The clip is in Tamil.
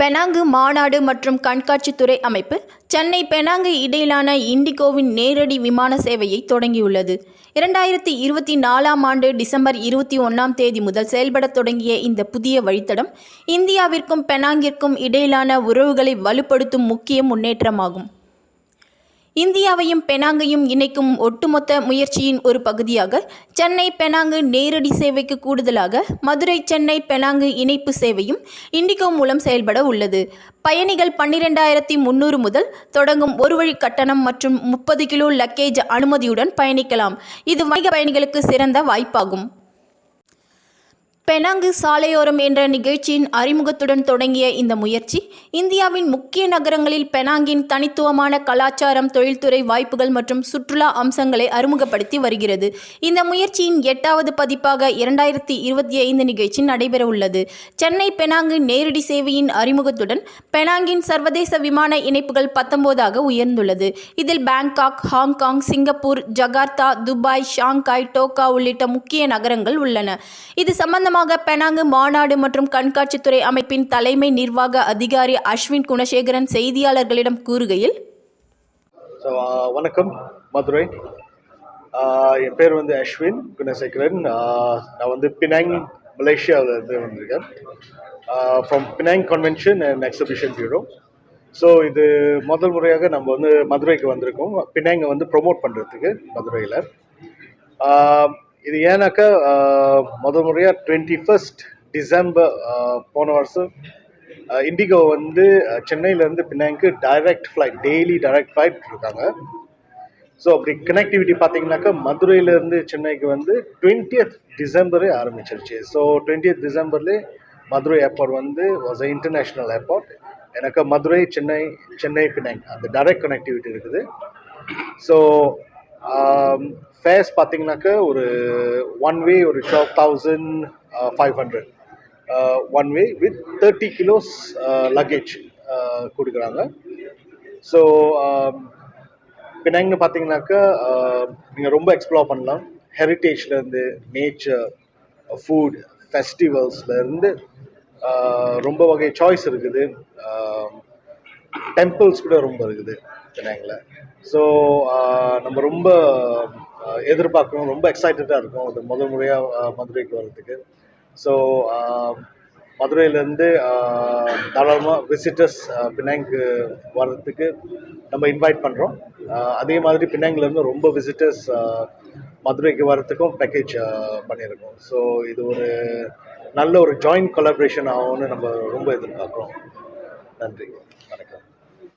பெனாங்கு மாநாடு மற்றும் கண்காட்சித்துறை அமைப்பு சென்னை பெனாங்கு இடையிலான இண்டிகோவின் நேரடி விமான சேவையை தொடங்கியுள்ளது. 2024ஆம் ஆண்டு டிசம்பர் 21ஆம் தேதி முதல் செயல்படத் தொடங்கிய இந்த புதிய வழித்தடம் இந்தியாவிற்கும் பெனாங்கிற்கும் இடையிலான உறவுகளை வலுப்படுத்தும் முக்கிய முன்னேற்றமாகும். இந்தியாவையும் பெனாங்கையும் இணைக்கும் ஒட்டுமொத்த முயற்சியின் ஒரு பகுதியாக சென்னை பெனாங்கு நேரடி சேவைக்கு கூடுதலாக மதுரை சென்னை பெனாங்கு இணைப்பு சேவையும் இண்டிகோ மூலம் செயல்பட உள்ளது. பயணிகள் 12,300 முதல் தொடங்கும் ஒரு வழி கட்டணம் மற்றும் 30 கிலோ லக்கேஜ் அனுமதியுடன் பயணிக்கலாம். இது வணிக பயணிகளுக்கு சிறந்த வாய்ப்பாகும். பெனாங்கு சாலையோரம் என்ற நிகழ்ச்சியின் அறிமுகத்துடன் தொடங்கிய இந்த முயற்சி இந்தியாவின் முக்கிய நகரங்களில் பெனாங்கின் தனித்துவமான கலாச்சாரம், தொழில்துறை வாய்ப்புகள் மற்றும் சுற்றுலா அம்சங்களை அறிமுகப்படுத்தி வருகிறது. இந்த முயற்சியின் 8வது பதிப்பாக 2025 நிகழ்ச்சி நடைபெற உள்ளது. சென்னை பெனாங்கு நேரடி சேவையின் அறிமுகத்துடன் பெனாங்கின் சர்வதேச விமான இணைப்புகள் 19ஆக உயர்ந்துள்ளது. இதில் Bangkok, Hong Kong, Singapore, Jakarta, Dubai, Shanghai, Dhaka உள்ளிட்ட முக்கிய நகரங்கள் உள்ளன. இது சம்பந்தமாக பெனாங்கு மாநாடு மற்றும் கண்காட்சித்துறை அமைப்பின் தலைமை நிர்வாக அதிகாரி அஸ்வின் குணசேகரன் செய்தியாளர்களிடம் கூறுகையில், வணக்கம் மதுரை. என் பேர் அஸ்வின் குணசேகரன். நான் பினாங் மலேசியாவிலிருந்து வந்திருக்கேன். From Penang convention and exhibition bureau. So இது முதல் முறையாக நம்ம மதுரைக்கு வந்திருக்கோம், பினாங்கை ப்ரொமோட் பண்ணுறதுக்கு மதுரையில். இது ஏன்னாக்கா முதல் முறையாக 21 டிசம்பர் போன வருஷம் இண்டிகோ சென்னையிலேருந்து Penang direct flight, daily direct flight இருக்காங்க. ஸோ அப்படி கனெக்டிவிட்டி பார்த்தீங்கன்னாக்கா மதுரையிலேருந்து சென்னைக்கு 20th டிசம்பரே ஆரம்பிச்சிருச்சு. ஸோ 20th டிசம்பர்லேயே Madurai airport was a international airport. எனக்கு மதுரை, சென்னை பினாங் அந்த டைரக்ட் கனெக்டிவிட்டி இருக்குது. ஸோ ஃபேர்ஸ் பார்த்தீங்கன்னாக்கா ஒரு ஒன் வே ஒரு 12,500 one way with 30 kilos luggage கொடுக்குறாங்க. ஸோ பினாங்னு பார்த்தீங்கன்னாக்கா நீங்கள் ரொம்ப எக்ஸ்ப்ளோர் பண்ணலாம். ஹெரிட்டேஜ்லேருந்து, நேச்சர், ஃபுட், ஃபெஸ்டிவல்ஸ்லேருந்து ரொம்ப வகை சாய்ஸ் இருக்குது. டெம்பிள்ஸ் கூட ரொம்ப இருக்குது பினாங்கில். ஸோ நம்ம ரொம்ப எதிர்பார்க்கணும், ரொம்ப எக்ஸைட்டடாக இருக்கும் அது முதல் முறையாக மதுரைக்கு வர்றதுக்கு. ஸோ மதுரையிலேருந்து தாராளமாக விசிட்டர்ஸ் பினாங்கு வர்றதுக்கு நம்ம இன்வைட் பண்ணுறோம். அதே மாதிரி பினாங்கிலேருந்து ரொம்ப விசிட்டர்ஸ் மதுரைக்கு வர்றதுக்கும் பேக்கேஜ் பண்ணியிருக்கோம். ஸோ இது ஒரு நல்ல ஒரு ஜாயிண்ட் கொலாபரேஷன் ஆகும்னு நம்ம ரொம்ப எதிர்பார்க்குறோம். நன்றி, வணக்கம்.